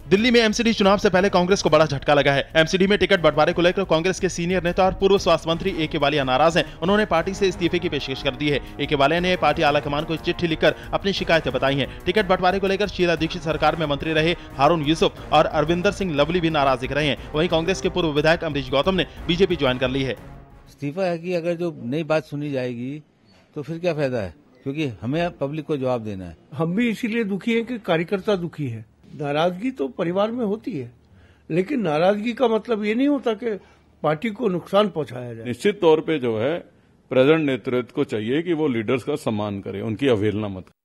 दिल्ली में एमसीडी चुनाव से पहले कांग्रेस को बड़ा झटका लगा है। एमसीडी में टिकट बंटवारे को लेकर कांग्रेस के सीनियर नेता और पूर्व स्वास्थ्य मंत्री ए.के. वालिया नाराज हैं। उन्होंने पार्टी से इस्तीफे की पेशकश कर दी है। ए.के. वालिया ने पार्टी आलाकमान को चिट्ठी लिखकर अपनी शिकायतें बताई हैं। टिकट बंटवारे को लेकर शीला दीक्षित सरकार में मंत्री रहे हारून यूसुफ और अरविंदर सिंह लवली भी नाराज दिख रहे हैं। वहीं कांग्रेस के पूर्व विधायक अमरीश गौतम ने बीजेपी ज्वाइन कर ली है। इस्तीफा है कि अगर जो नई बात सुनी जाएगी तो फिर क्या फायदा है, क्योंकि हमें पब्लिक को जवाब देना है। हम भी इसीलिए दुखी हैं कि कार्यकर्ता दुखी है। नाराजगी तो परिवार में होती है, लेकिन नाराजगी का मतलब ये नहीं होता कि पार्टी को नुकसान पहुंचाया जाए। निश्चित तौर पे जो है प्रेजेंट नेतृत्व को चाहिए कि वो लीडर्स का सम्मान करे, उनकी अवहेलना मत करे।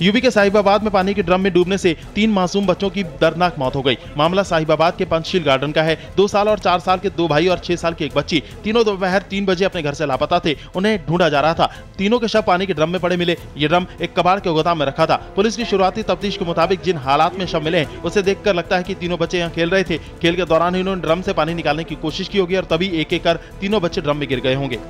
यूपी के साहिबाबाद में पानी के ड्रम में डूबने से 3 मासूम बच्चों की दर्दनाक मौत हो गई। मामला साहिबाबाद के पंचशील गार्डन का है। 2 साल और 4 साल के 2 भाई और 6 साल की एक बच्ची, तीनों दोपहर 3 बजे अपने घर से लापता थे। उन्हें ढूंढा जा रहा था। तीनों के शव पानी के ड्रम में पड़े मिले। ये ड्रम एक कबाड़ के गोदाम में रखा था। पुलिस की शुरुआती तफ्तीश के मुताबिक जिन हालात में शव मिले हैं उसे देखकर लगता है कि तीनों बच्चे यहाँ खेल रहे थे। खेल के दौरान इन्होंने ड्रम से पानी निकालने की कोशिश की होगी और तभी एक एक कर तीनों बच्चे ड्रम में गिर गए होंगे।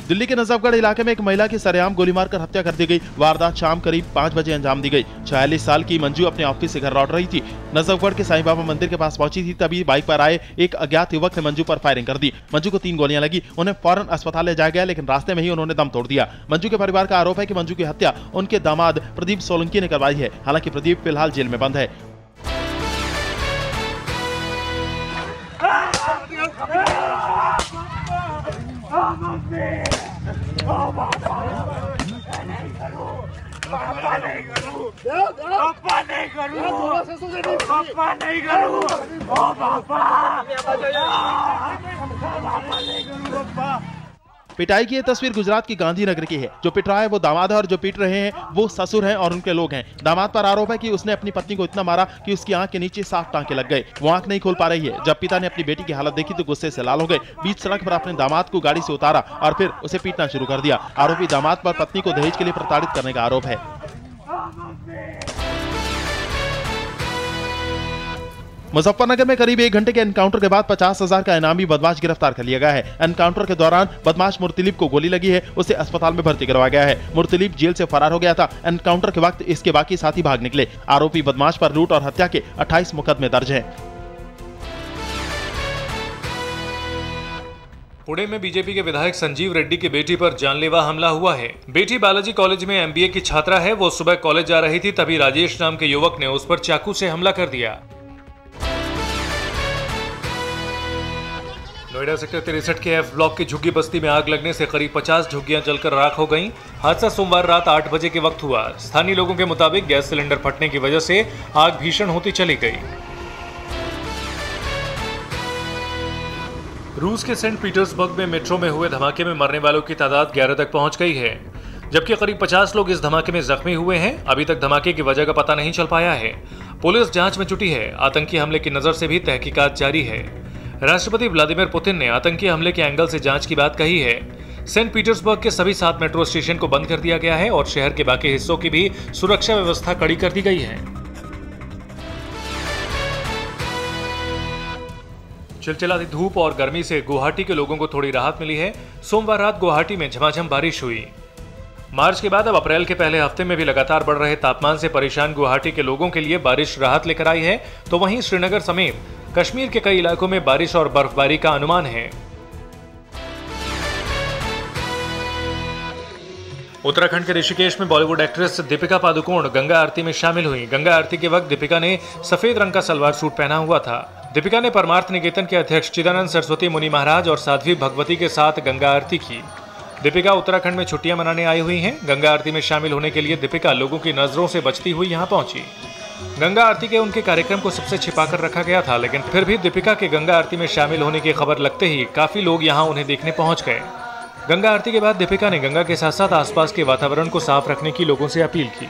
दिल्ली के नजफगढ़ इलाके में एक महिला की सरेआम गोली मारकर हत्या कर दी गई। वारदात शाम करीब 5 बजे अंजाम दी गई। 46 साल की मंजू अपने ऑफिस से घर लौट रही थी। नजफगढ़ के साईं बाबा मंदिर के पास पहुंची थी, तभी बाइक पर आए एक अज्ञात युवक ने मंजू पर फायरिंग कर दी। मंजू को 3 गोलियां लगी। उन्हें फौरन अस्पताल ले जाया गया, लेकिन रास्ते में ही उन्होंने दम तोड़ दिया। मंजू के परिवार का आरोप है कि मंजू की हत्या उनके दामाद प्रदीप सोलंकी ने करवाई है। हालांकि प्रदीप फिलहाल जेल में बंद है। पिटाई की ये तस्वीर गुजरात की गांधीनगर की है। जो पिट रहा है वो दामाद है और जो पीट रहे हैं वो ससुर हैं और उनके लोग हैं। दामाद पर आरोप है कि उसने अपनी पत्नी को इतना मारा कि उसकी आंख के नीचे 7 टांके लग गए। वो आंख नहीं खोल पा रही है। जब पिता ने अपनी बेटी की हालत देखी तो गुस्से से लाल हो गए। बीच सड़क पर अपने दामाद को गाड़ी से उतारा और फिर उसे पीटना शुरू कर दिया। आरोपी दामाद पर पत्नी को दहेज के लिए प्रताड़ित करने का आरोप है। मुजफ्फरनगर में करीब 1 घंटे के एनकाउंटर के बाद 50,000 का इनामी बदमाश गिरफ्तार कर लिया गया है। एनकाउंटर के दौरान बदमाश मुर्तलिब को गोली लगी है। उसे अस्पताल में भर्ती करवाया गया है। मुर्तलिब जेल से फरार हो गया था। एनकाउंटर के वक्त इसके बाकी साथी भाग निकले। आरोपी बदमाश पर लूट और हत्या के 28 मुकदमे दर्ज हैं। पुणे में बीजेपी के विधायक संजीव रेड्डी की बेटी पर जानलेवा हमला हुआ है। बेटी बालाजी कॉलेज में एमबीए की छात्रा है। वो सुबह कॉलेज जा रही थी, तभी राजेश नाम के युवक ने उस पर चाकू से हमला कर दिया। नोएडा सेक्टर 63 के एफ ब्लॉक की झुग्गी बस्ती में आग लगने से करीब 50 झुग्गियां जलकर राख हो गईं। हादसा सोमवार रात 8 बजे के वक्त हुआ। स्थानीय लोगों के मुताबिक गैस सिलेंडर फटने की वजह से आग भीषण होती चली गई। रूस के सेंट पीटर्सबर्ग में मेट्रो में हुए धमाके में मरने वालों की तादाद 11 तक पहुंच गई है, जबकि करीब 50 लोग इस धमाके में जख्मी हुए हैं। अभी तक धमाके की वजह का पता नहीं चल पाया है। पुलिस जांच में जुटी है। आतंकी हमले की नजर से भी तहकीकात जारी है। राष्ट्रपति व्लादिमीर पुतिन ने आतंकी हमले के एंगल से जांच की बात कही है। सेंट पीटर्सबर्ग के सभी 7 मेट्रो स्टेशन को बंद कर दिया गया है और शहर के बाकी हिस्सों की भी सुरक्षा व्यवस्था कड़ी कर दी गई है। चिलचिलाती धूप और गर्मी से गुवाहाटी के लोगों को थोड़ी राहत मिली है। सोमवार रात गुवाहाटी में झमाझम बारिश हुई। मार्च के बाद अब अप्रैल के पहले हफ्ते में भी लगातार बढ़ रहे तापमान से परेशान गुवाहाटी के लोगों के लिए बारिश राहत लेकर आई है। तो वहीं श्रीनगर समेत कश्मीर के कई इलाकों में बारिश और बर्फबारी का अनुमान है। उत्तराखंड के ऋषिकेश में बॉलीवुड एक्ट्रेस दीपिका पादुकोण गंगा आरती में शामिल हुई। गंगा आरती के वक्त दीपिका ने सफेद रंग का सलवार सूट पहना हुआ था। दीपिका ने परमार्थ निकेतन के अध्यक्ष चिदानंद सरस्वती मुनि महाराज और साध्वी भगवती के साथ गंगा आरती की। दीपिका उत्तराखंड में छुट्टियां मनाने आई हुई हैं। गंगा आरती में शामिल होने के लिए दीपिका लोगों की नजरों से बचती हुई यहां पहुंची। गंगा आरती के उनके कार्यक्रम को सबसे छिपाकर रखा गया था, लेकिन फिर भी दीपिका के गंगा आरती में शामिल होने की खबर लगते ही काफी लोग यहां उन्हें देखने पहुंच गए। गंगा आरती के बाद दीपिका ने गंगा के साथ साथ आसपास के वातावरण को साफ रखने की लोगों से अपील की।